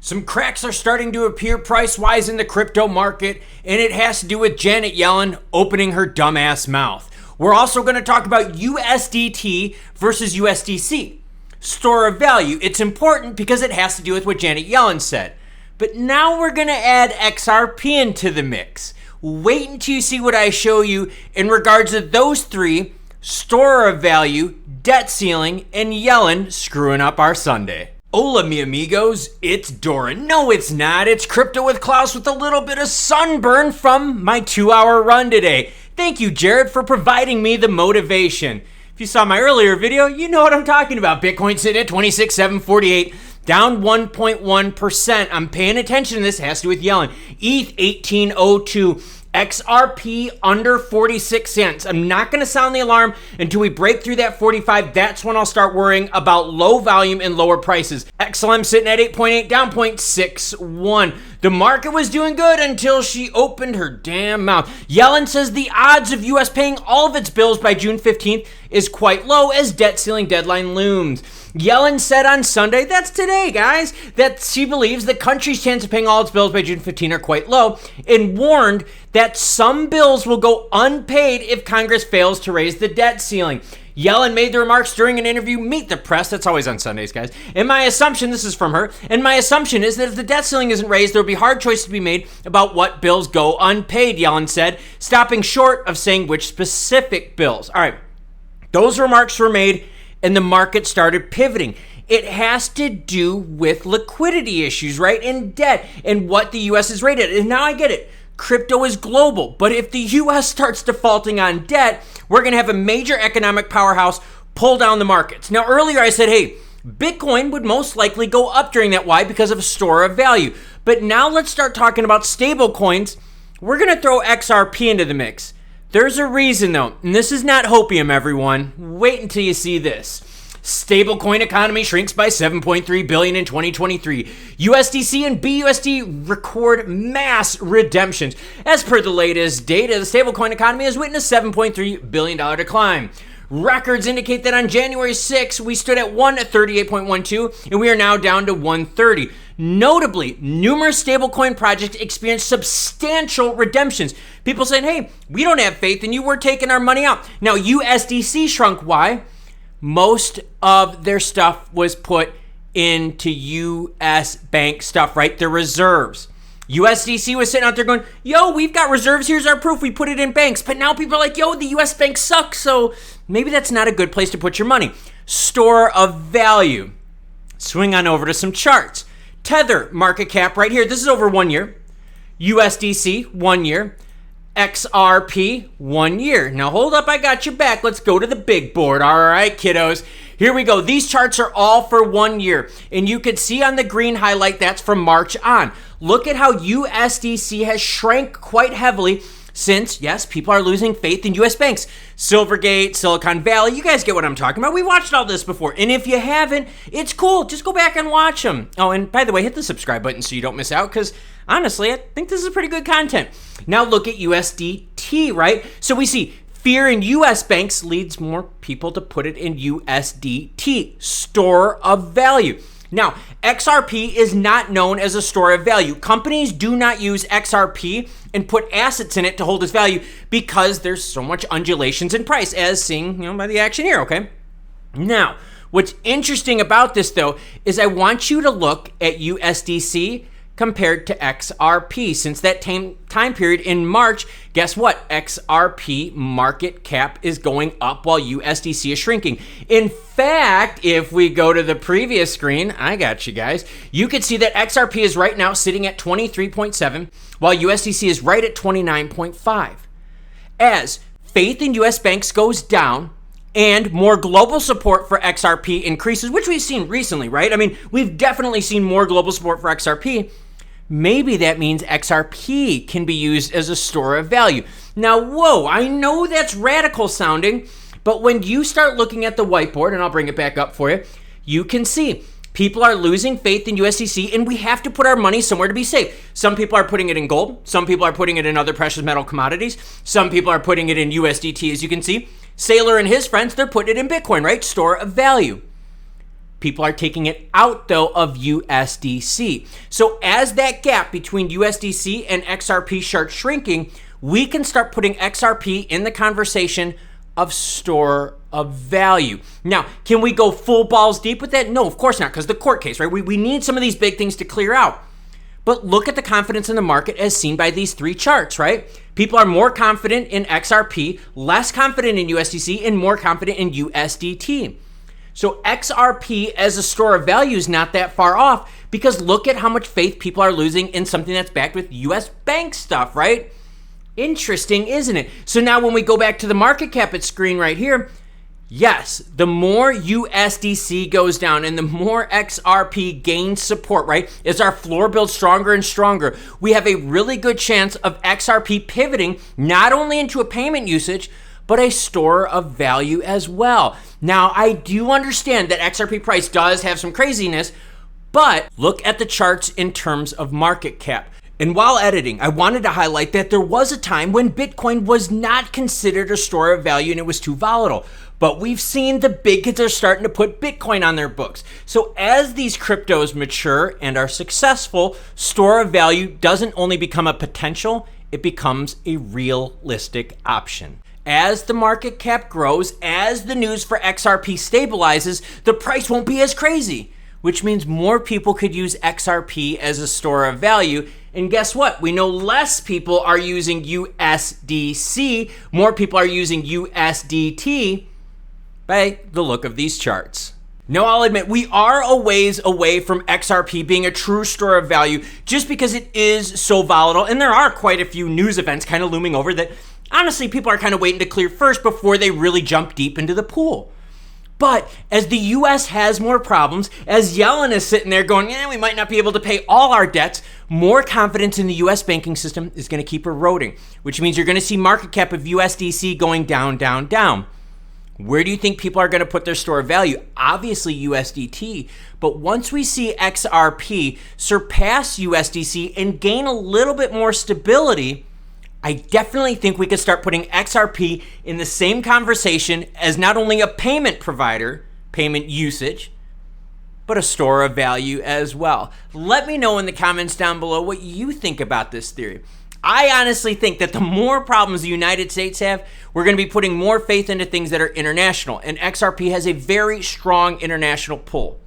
Some cracks are starting to appear price-wise in the crypto market, and it has to do with Janet Yellen opening her dumbass mouth. We're also going to talk about USDT versus USDC. Store of value. It's important because it has to do with what Janet Yellen said. But now we're going to add XRP into the mix. Wait until you see what I show you in regards to those three: store of value, debt ceiling, and Yellen screwing up our Sunday. Hola, mi amigos, it's Doran. No, it's not. It's Crypto with Klaus with a little bit of sunburn from my 2-hour run today. Thank you, Jared, for providing me the motivation. If you saw my earlier video, you know what I'm talking about. Bitcoin sitting at 26,748, down 1.1%. I'm paying attention to this. It has to do with Yellen. ETH 1802. XRP under 46 cents. I'm not going to sound the alarm until we break through that 45. That's when I'll start worrying about low volume and lower prices. XLM sitting at 8.8, down 0.61. The market was doing good until she opened her damn mouth. Yellen says the odds of US paying all of its bills by June 15th is quite low as debt ceiling deadline looms. Yellen said on Sunday, that's today, guys, that she believes the country's chance of paying all its bills by June 15 are quite low, and warned that some bills will go unpaid if Congress fails to raise the debt ceiling. Yellen made the remarks during an interview, Meet the Press, that's always on Sundays, guys, and my assumption, this is from her, and my assumption is that if the debt ceiling isn't raised, there will be hard choices to be made about what bills go unpaid, Yellen said, stopping short of saying which specific bills. All right, those remarks were made, and the market started pivoting. It has to do with liquidity issues, right? And debt and what the U.S. is rated. And now I get it. Crypto is global. But if the U.S. starts defaulting on debt, we're going to have a major economic powerhouse pull down the markets. Now, earlier I said, hey, Bitcoin would most likely go up during that. Why? Because of store of value. But now let's start talking about stable coins. We're going to throw XRP into the mix. There's a reason, though, and this is not hopium, everyone. Wait until you see this. Stablecoin economy shrinks by 7.3 billion in 2023. USDC and BUSD record mass redemptions. As per the latest data, the stablecoin economy has witnessed a $7.3 billion decline. Records indicate that on January 6th, we stood at 138.12, and we are now down to 130. Notably, numerous stablecoin projects experienced substantial redemptions. People saying, hey, we don't have faith in you, we're taking our money out. Now, USDC shrunk. Why? Most of their stuff was put into US bank stuff, right? Their reserves. USDC was sitting out there going, yo, we've got reserves. Here's our proof. We put it in banks. But now people are like, yo, the US banks suck. So maybe that's not a good place to put your money. Store of value. Swing on over to some charts. Tether market cap right here. This is over 1 year. USDC, 1 year. XRP, 1 year. Now hold up, I got your back. Let's go to the big board. All right, kiddos. Here we go. These charts are all for 1 year. And you can see on the green highlight, that's from March on. Look at how USDC has shrank quite heavily since, yes, people are losing faith in US banks. Silvergate, Silicon Valley, you guys get what I'm talking about. We watched all this before. And if you haven't, it's cool. Just go back and watch them. Oh, and by the way, hit the subscribe button so you don't miss out, because honestly, I think this is pretty good content. Now look at USDT, right? So we see fear in US banks leads more people to put it in USDT, store of value. Now, XRP is not known as a store of value. Companies do not use XRP and put assets in it to hold its value because there's so much undulations in price, as seen, by the action here, okay? Now, what's interesting about this, though, is I want you to look at USDC compared to XRP. Since that time period in March, guess what? XRP market cap is going up while USDC is shrinking. In fact, if we go to the previous screen, I got you guys, you can see that XRP is right now sitting at 23.7, while USDC is right at 29.5. As faith in US banks goes down, and more global support for XRP increases, which we've seen recently, right? I mean, we've definitely seen more global support for XRP. Maybe that means XRP can be used as a store of value. Now, whoa, I know that's radical sounding, but when you start looking at the whiteboard, and I'll bring it back up for you, you can see people are losing faith in USDC, and we have to put our money somewhere to be safe. Some people are putting it in gold. Some people are putting it in other precious metal commodities. Some people are putting it in USDT, as you can see. Sailor and his friends, they're putting it in Bitcoin, right? Store of value. People are taking it out, though, of USDC. So as that gap between USDC and XRP starts shrinking, we can start putting XRP in the conversation of store of value. Now, can we go full balls deep with that? No, of course not, because the court case, right? We need some of these big things to clear out. But look at the confidence in the market as seen by these three charts, right? People are more confident in XRP, less confident in USDC, and more confident in USDT. So XRP as a store of value is not that far off, because look at how much faith people are losing in something that's backed with US bank stuff, right? Interesting, isn't it? So now when we go back to the market cap at screen right here, yes, the more USDC goes down and the more XRP gains support, right, as our floor builds stronger and stronger, we have a really good chance of XRP pivoting not only into a payment usage, but a store of value as well. Now, I do understand that XRP price does have some craziness, but look at the charts in terms of market cap. And while editing, I wanted to highlight that there was a time when Bitcoin was not considered a store of value and it was too volatile. But we've seen the big kids are starting to put Bitcoin on their books. So as these cryptos mature and are successful, store of value doesn't only become a potential, it becomes a realistic option. As the market cap grows, as the news for XRP stabilizes, the price won't be as crazy, which means more people could use XRP as a store of value. And guess what? We know less people are using USDC, more people are using USDT by the look of these charts. Now, I'll admit, we are a ways away from XRP being a true store of value just because it is so volatile, and there are quite a few news events kind of looming over that honestly people are kind of waiting to clear first before they really jump deep into the pool. But as the US has more problems, as Yellen is sitting there going, we might not be able to pay all our debts, more confidence in the US banking system is going to keep eroding, which means you're going to see market cap of USDC going down, down, down. Where do you think people are going to put their store of value? Obviously USDT, but once we see XRP surpass USDC and gain a little bit more stability, I definitely think we could start putting XRP in the same conversation as not only a payment provider, payment usage, but a store of value as well. Let me know in the comments down below what you think about this theory. I honestly think that the more problems the United States have, we're going to be putting more faith into things that are international, and XRP has a very strong international pull.